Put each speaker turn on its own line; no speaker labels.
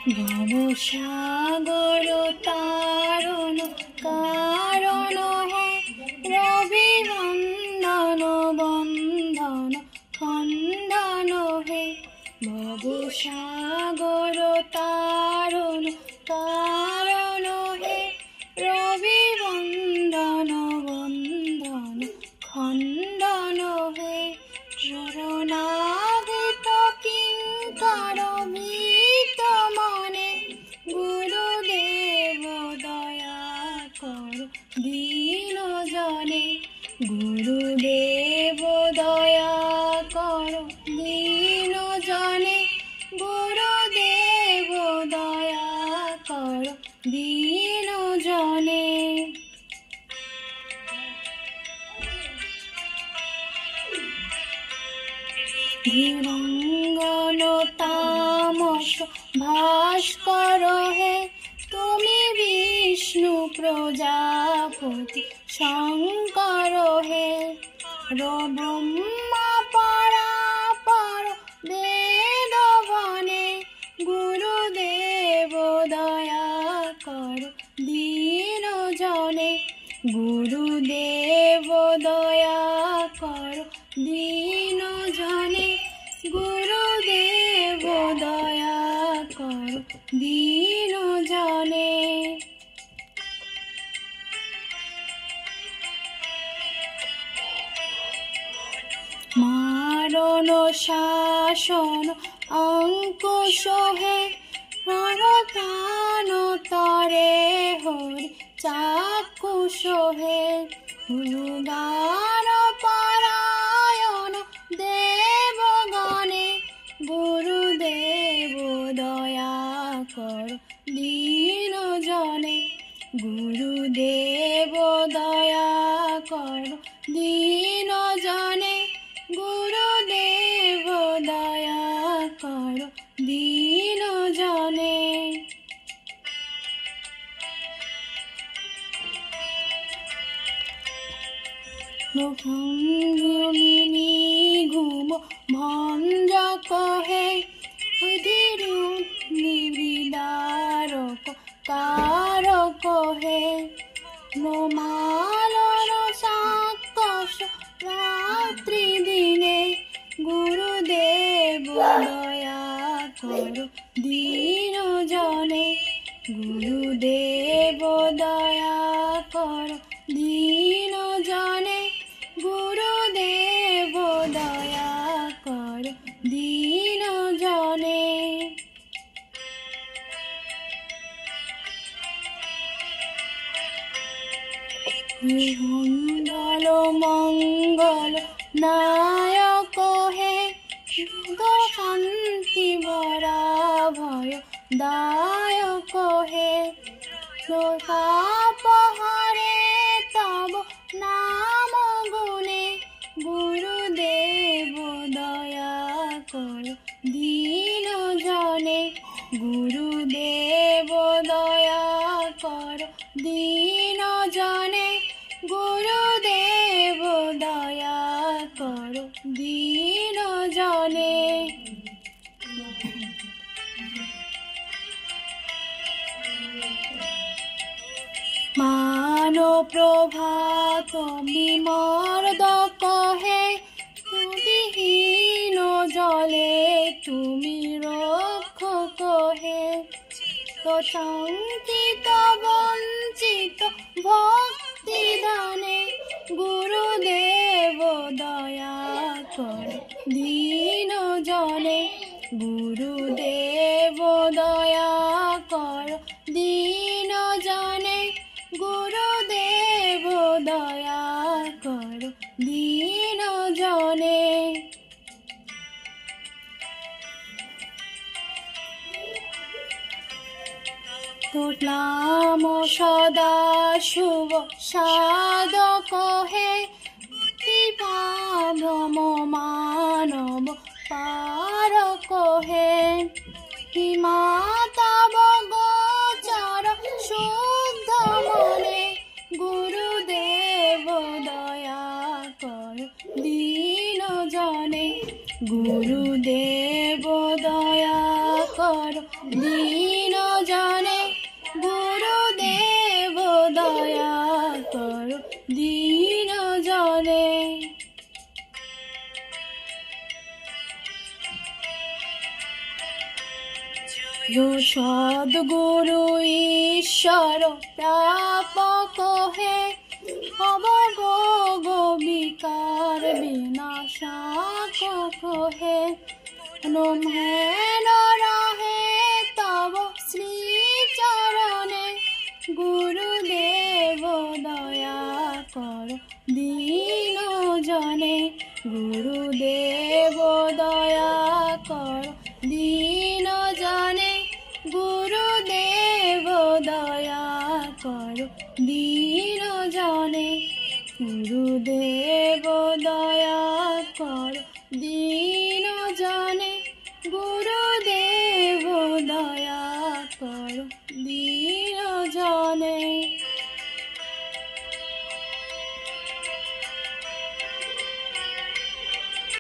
ভবসাগর তারণ কারণ হে রবি বন্দন বন্ধন খণ্ডন হে ভবসাগর তারণ কারণ হে রবি বন্দন বন্ধন খণ্ডন হে শরণাগত কিঙ্কর ভীত মনে গুরুদেব দয়া কর দীন জনে গুরুদেব দয়া কর দীন জনে গুরুদেব দয়া কর দীন জনে ধীরঙ্গন তামস ভাস্কর হে তুমি বিষ্ণু প্রজাপতি শঙ্কর হে ব্রহ্মা পরাপর বেদবনে গুরুদেব দয়া কর দীন জনে গুরুদেব দয়া কর দীন জনে গুরুদেব দয়া কর দীন জনে মারণ শাসন অঙ্কুশ হে প্রাণ তরে হরি চাক্ষুষ হে গান পরায়ণ দেবগণে গুরুদেব দয়া কর দীন জনে গুরুদেব দয়া কর দীন জনে গুরুদেব দয়া কর দীন জনে ভঙ্গিনী ঘুম ভঞ্জ কহে ধীর নিবিদারক কারক হে নোমালন সাকষ রাত্রি দিনে গুরুদেব দয়া কর দীন জনে গুরুদেব দয়া কর দীন জনে গুরুদেব দয়া কর দীন জনে মঙ্গল মঙ্গল নায়ক হে শান্তি ভরা ভয় দায়ক হে পাপহরে তব নাম গুণে গুরুদেব দয়া কর দীন জনে গুরুদেব দয়া কর দীন জনে গুরুদেব দয়া কর দীন জনে মান প্রভাত বিমর্দক হে বিহীন জলে তুমি রক্ষক হে শঙ্কিত বঞ্চিত ভক্তি দানে গুরুদেব দয়া কর দীন জনে গুরুদেব দয়া কর দীন জনে গুরুদেব দয়া কর দীন জনে তোর নাম সদা শুভ সাধক হে ভ্রম মানব পারক হে হিমাতব গোচর শুদ্ধ মনে গুরুদেব দয়া কর দীন জনে গুরুদেব দয়া কর দীন दीन जने जो सद्गुरु ईश्वर प्रापक है अवगो विकार विनाशक है हेन रहे तब श्री चरणे गुरुदेव दया कर दीन जने गुरुदेव दया कर दीन जने गुरुदेव दया कर दीन जने गुरुदेव दया कर दीन जने गुरुदेव दया कर दीन जने।